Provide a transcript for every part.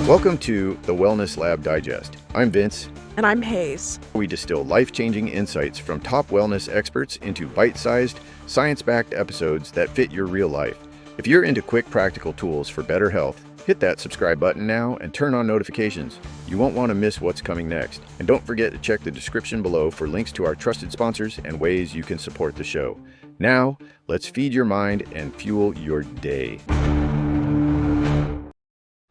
Welcome to the Wellness Lab Digest. I'm Vince. And I'm Haze. We distill life-changing insights from top wellness experts into bite-sized, science-backed episodes that fit your real life. If you're into quick, practical tools for better health, hit that subscribe button now and turn on notifications. You won't want to miss what's coming next. And don't forget to check the description below for links to our trusted sponsors and ways you can support the show. Now, let's feed your mind and fuel your day.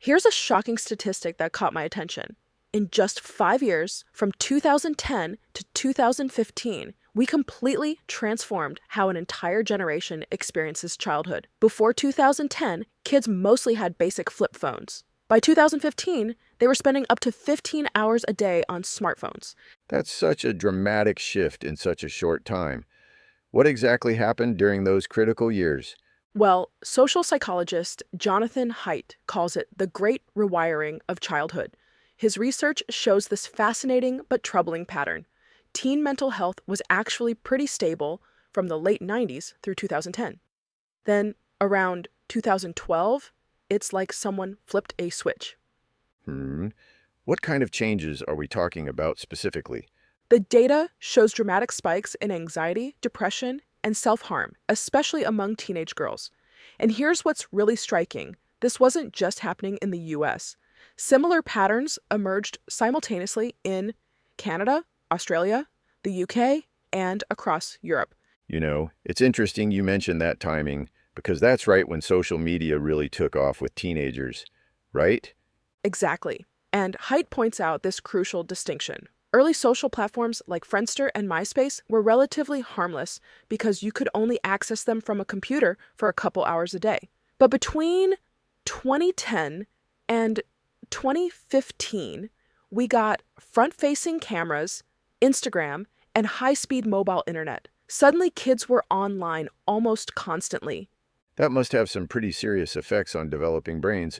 Here's a shocking statistic that caught my attention. In just 5 years, from 2010 to 2015, we completely transformed how an entire generation experiences childhood. Before 2010, kids mostly had basic flip phones. By 2015, they were spending up to 15 hours a day on smartphones. That's such a dramatic shift in such a short time. What exactly happened during those critical years? Well, social psychologist Jonathan Haidt calls it the great rewiring of childhood. His research shows this fascinating but troubling pattern. Teen mental health was actually pretty stable from the late 90s through 2010. Then, around 2012, it's like someone flipped a switch. What kind of changes are we talking about specifically? The data shows dramatic spikes in anxiety, depression, and self-harm, especially among teenage girls. And here's what's really striking. This wasn't just happening in the US. Similar patterns emerged simultaneously in Canada, Australia, the UK, and across Europe. You know, it's interesting you mentioned that timing, because that's right when social media really took off with teenagers, right? Exactly. And Haidt points out this crucial distinction. Early social platforms like Friendster and MySpace were relatively harmless because you could only access them from a computer for a couple hours a day. But between 2010 and 2015, we got front-facing cameras, Instagram, and high-speed mobile internet. Suddenly, kids were online almost constantly. That must have some pretty serious effects on developing brains.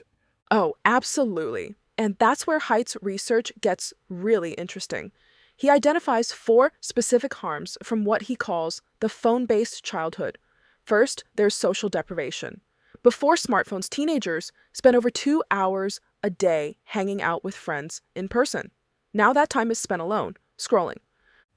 Oh, absolutely. And that's where Haidt's research gets really interesting. He identifies 4 specific harms from what he calls the phone-based childhood. First, there's social deprivation. Before smartphones, teenagers spent over 2 hours a day hanging out with friends in person. Now that time is spent alone, scrolling.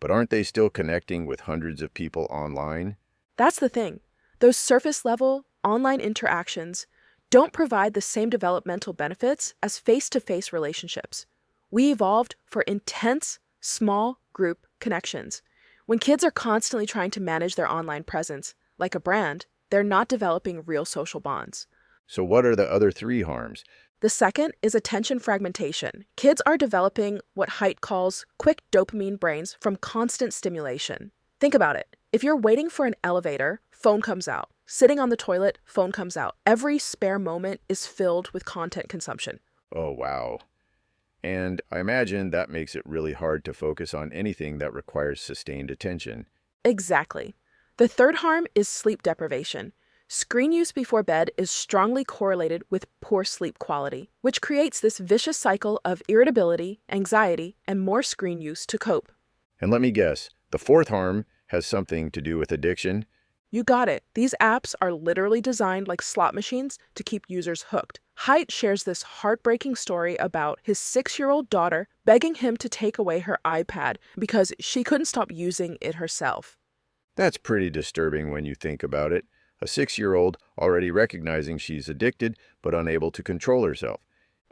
But aren't they still connecting with hundreds of people online? That's the thing. Those surface-level online interactions don't provide the same developmental benefits as face-to-face relationships. We evolved for intense, small group connections. When kids are constantly trying to manage their online presence, like a brand, they're not developing real social bonds. So what are the other 3 harms? The second is attention fragmentation. Kids are developing what Haidt calls quick dopamine brains from constant stimulation. Think about it. If you're waiting for an elevator, phone comes out. Sitting on the toilet, phone comes out. Every spare moment is filled with content consumption. Oh, wow. And I imagine that makes it really hard to focus on anything that requires sustained attention. Exactly. The third harm is sleep deprivation. Screen use before bed is strongly correlated with poor sleep quality, which creates this vicious cycle of irritability, anxiety, and more screen use to cope. And let me guess, the 4th harm has something to do with addiction? You got it. These apps are literally designed like slot machines to keep users hooked. Haidt shares this heartbreaking story about his 6-year-old daughter begging him to take away her iPad because she couldn't stop using it herself. That's pretty disturbing when you think about it. A 6-year-old already recognizing she's addicted but unable to control herself.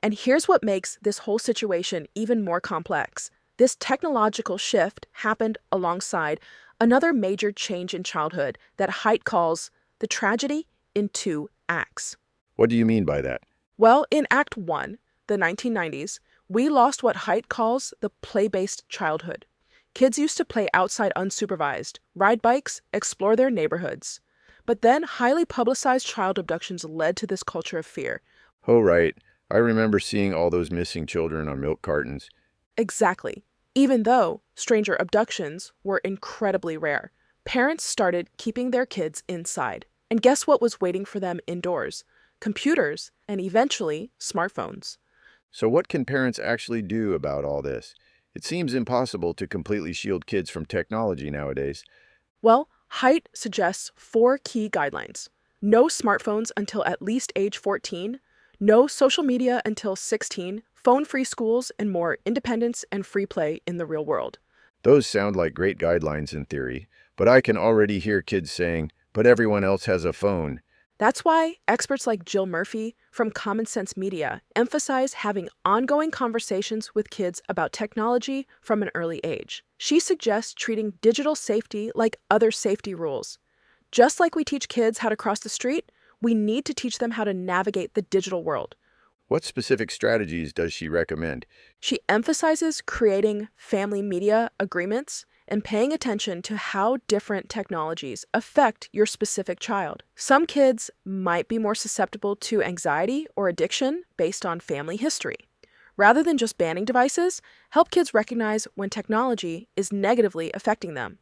And here's what makes this whole situation even more complex. This technological shift happened alongside another major change in childhood that Haidt calls the tragedy in 2 acts. What do you mean by that? Well, in Act 1, the 1990s, we lost what Haidt calls the play-based childhood. Kids used to play outside unsupervised, ride bikes, explore their neighborhoods. But then highly publicized child abductions led to this culture of fear. Oh, right. I remember seeing all those missing children on milk cartons. Exactly. Even though stranger abductions were incredibly rare, parents started keeping their kids inside. And guess what was waiting for them indoors? Computers, and eventually smartphones. So what can parents actually do about all this? It seems impossible to completely shield kids from technology nowadays. Well, Haidt suggests 4 key guidelines. No smartphones until at least age 14, No social media until 16, phone-free schools, and more independence and free play in the real world. Those sound like great guidelines in theory, but I can already hear kids saying, but everyone else has a phone. That's why experts like Jill Murphy from Common Sense Media emphasize having ongoing conversations with kids about technology from an early age. She suggests treating digital safety like other safety rules. Just like we teach kids how to cross the street, we need to teach them how to navigate the digital world. What specific strategies does she recommend? She emphasizes creating family media agreements and paying attention to how different technologies affect your specific child. Some kids might be more susceptible to anxiety or addiction based on family history. Rather than just banning devices, help kids recognize when technology is negatively affecting them.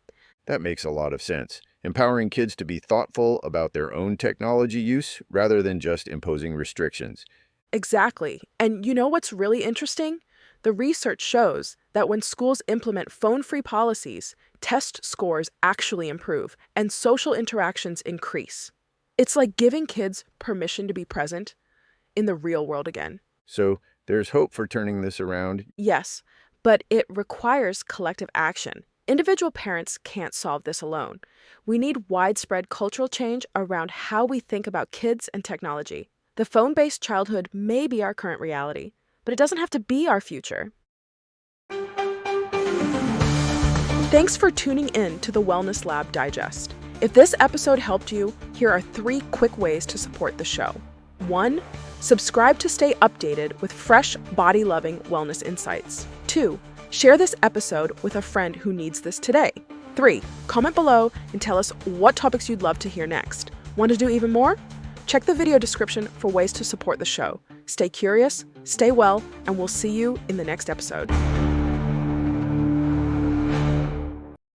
That makes a lot of sense. Empowering kids to be thoughtful about their own technology use rather than just imposing restrictions. Exactly. And you know what's really interesting? The research shows that when schools implement phone-free policies, test scores actually improve and social interactions increase. It's like giving kids permission to be present in the real world again. So there's hope for turning this around. Yes, but it requires collective action. Individual parents can't solve this alone. We need widespread cultural change around how we think about kids and technology. The phone-based childhood may be our current reality, but it doesn't have to be our future. Thanks for tuning in to the Wellness Lab Digest. If this episode helped you, here are 3 quick ways to support the show. 1. Subscribe to stay updated with fresh, body-loving wellness insights. 2. Share this episode with a friend who needs this today. 3. Comment below and tell us what topics you'd love to hear next. Want to do even more? Check the video description for ways to support the show. Stay curious, stay well, and we'll see you in the next episode.